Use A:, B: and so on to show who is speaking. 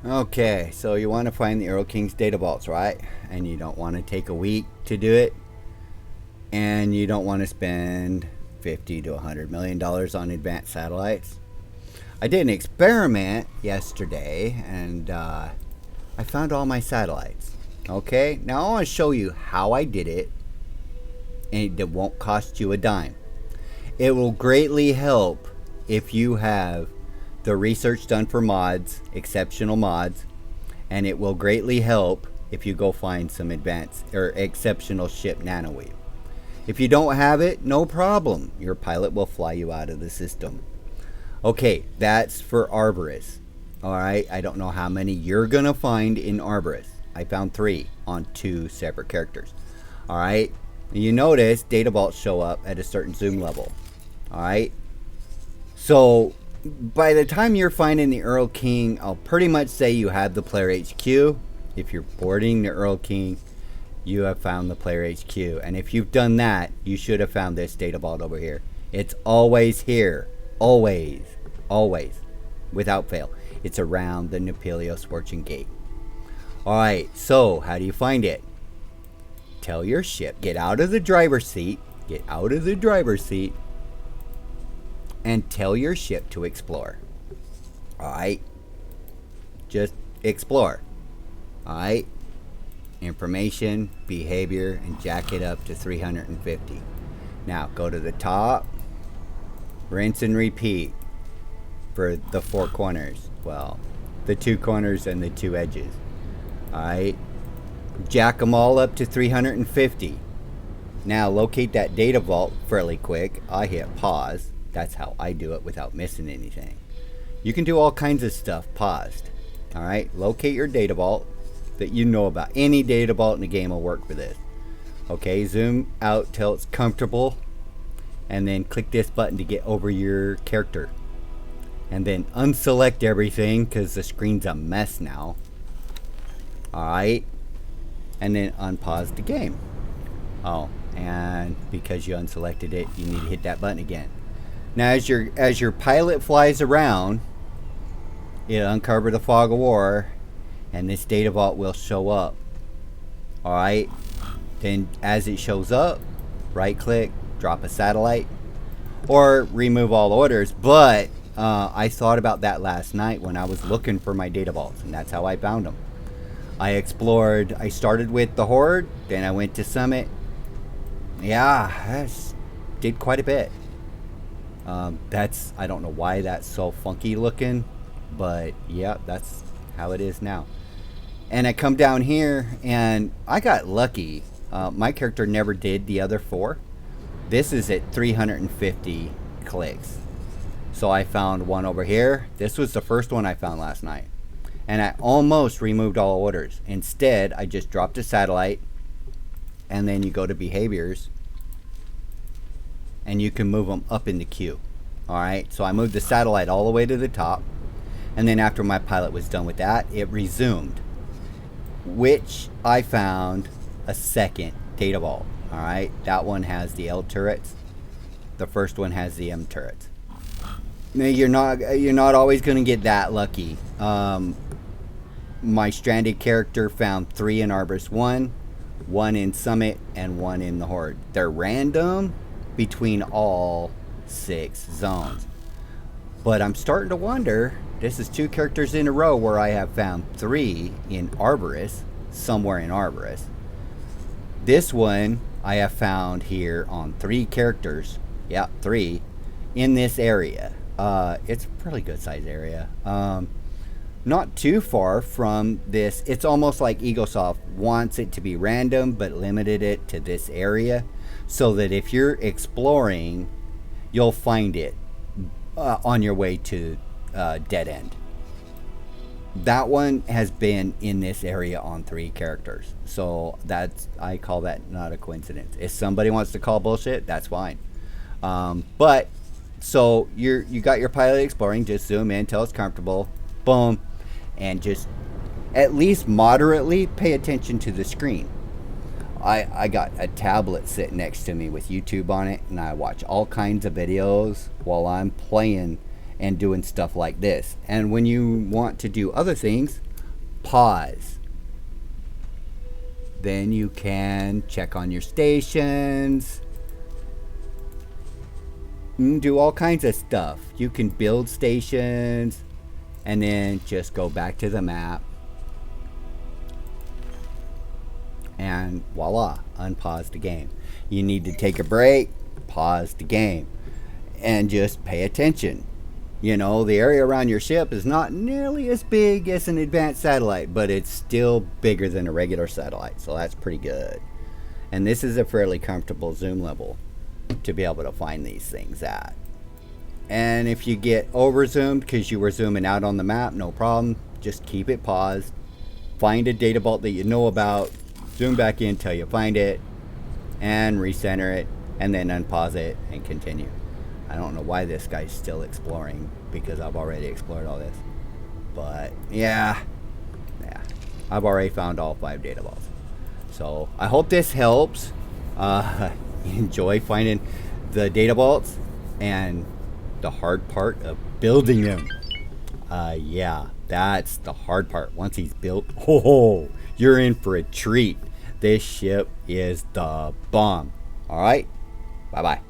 A: Okay, so you want to find the Erlking's data vaults, right? And you don't want to take a week to do it, and you don't want to spend 50 to $100 million on advanced satellites. I did an experiment yesterday, and I found all my satellites. Okay, now I want to show you how I did it, and it won't cost you a dime. It will greatly help if you have the research done for mods, exceptional mods, and it will greatly help if you go find some advanced or exceptional ship nanoweave. If you don't have it, no problem. Your pilot will fly you out of the system. Okay, that's for Arborist. All right, I don't know how many you're going to find in Arborist. I found 3 on 2 separate characters. All right, you notice data vaults show up at a certain zoom level. All right, so by the time you're finding the Erlking, I'll pretty much say you have the player HQ. If you're boarding the Erlking, you have found the player HQ. And if you've done that, you should have found this data vault over here. It's always here. Always. Always. Without fail. It's around the Nepelio Scorching Gate. Alright, so how do you find it? Tell your ship, get out of the driver's seat. Get out of the driver's seat. And tell your ship to explore. Alright? Just explore. Alright? Information, behavior, and jack it up to 350. Now go to the top, rinse and repeat for the 4 corners. Well, the 2 corners and the 2 edges. Alright? Jack them all up to 350. Now locate that data vault fairly quick. I hit pause. That's how I do it without missing anything. You can do all kinds of stuff paused. Alright? Locate your data vault that you know about. Any data vault in the game will work for this. Okay, zoom out till it's comfortable, and then click this button to get over your character, and then unselect everything because the screen's a mess now. Alright, and then unpause the game. Oh, and because you unselected it, you need to hit that button again. Now as your pilot flies around, it'll uncover the fog of war, and this data vault will show up. Alright, then as it shows up, right click, drop a satellite, or remove all orders. But I thought about that last night when I was looking for my data vaults, and that's how I found them. I explored, I started with the Horde, then I went to Summit. Yeah, I did quite a bit. I don't know why that's so funky looking, but yeah, that's how it is now. And I come down here, and I got lucky. My character never did the other 4. This is at 350 clicks. So I found one over here. This was the first one I found last night. And I almost removed all orders. Instead, I just dropped a satellite, and then you go to behaviors, and you can move them up in the queue. Alright, so I moved the satellite all the way to the top, and then after my pilot was done with that, it resumed, which I found a second data vault. Alright, that one has the L turrets. The first one has the M turrets. Now, you're not always going to get that lucky. My stranded character found 3 in Arborist 1, 1 in Summit, and 1 in the Horde. They're random between all 6 zones. But I'm starting to wonder, this is 2 characters in a row where I have found 3 in Arborist, somewhere in Arborist. This one I have found here on 3 characters. Yeah, 3 in this area. It's a pretty good size area. Not too far from this. It's almost like Egosoft wants it to be random, but limited it to this area, so that if you're exploring, you'll find it on your way to Dead End. That one has been in this area on 3 characters. So I call that not a coincidence. If somebody wants to call bullshit, that's fine. But so you got your pilot exploring. Just zoom in till it's comfortable. Boom. And just at least moderately pay attention to the screen. I got a tablet sitting next to me with YouTube on it, and I watch all kinds of videos while I'm playing and doing stuff like this. And when you want to do other things, pause. Then you can check on your stations, do all kinds of stuff. You can build stations and then just go back to the map and voila, unpause the game. You need to take a break, pause the game, and just pay attention. You know, the area around your ship is not nearly as big as an advanced satellite, but it's still bigger than a regular satellite, so that's pretty good. And this is a fairly comfortable zoom level to be able to find these things at. And if you get over zoomed because you were zooming out on the map, no problem. Just keep it paused. Find a data vault that you know about, zoom back in till you find it, and recenter it, and then unpause it and continue. I don't know why this guy's still exploring because I've already explored all this. But yeah, I've already found all 5 data vaults. So I hope this helps. Enjoy finding the data vaults and the hard part of building them. Yeah, that's the hard part. Once he's built, you're in for a treat. This ship is the bomb. All right, bye-bye.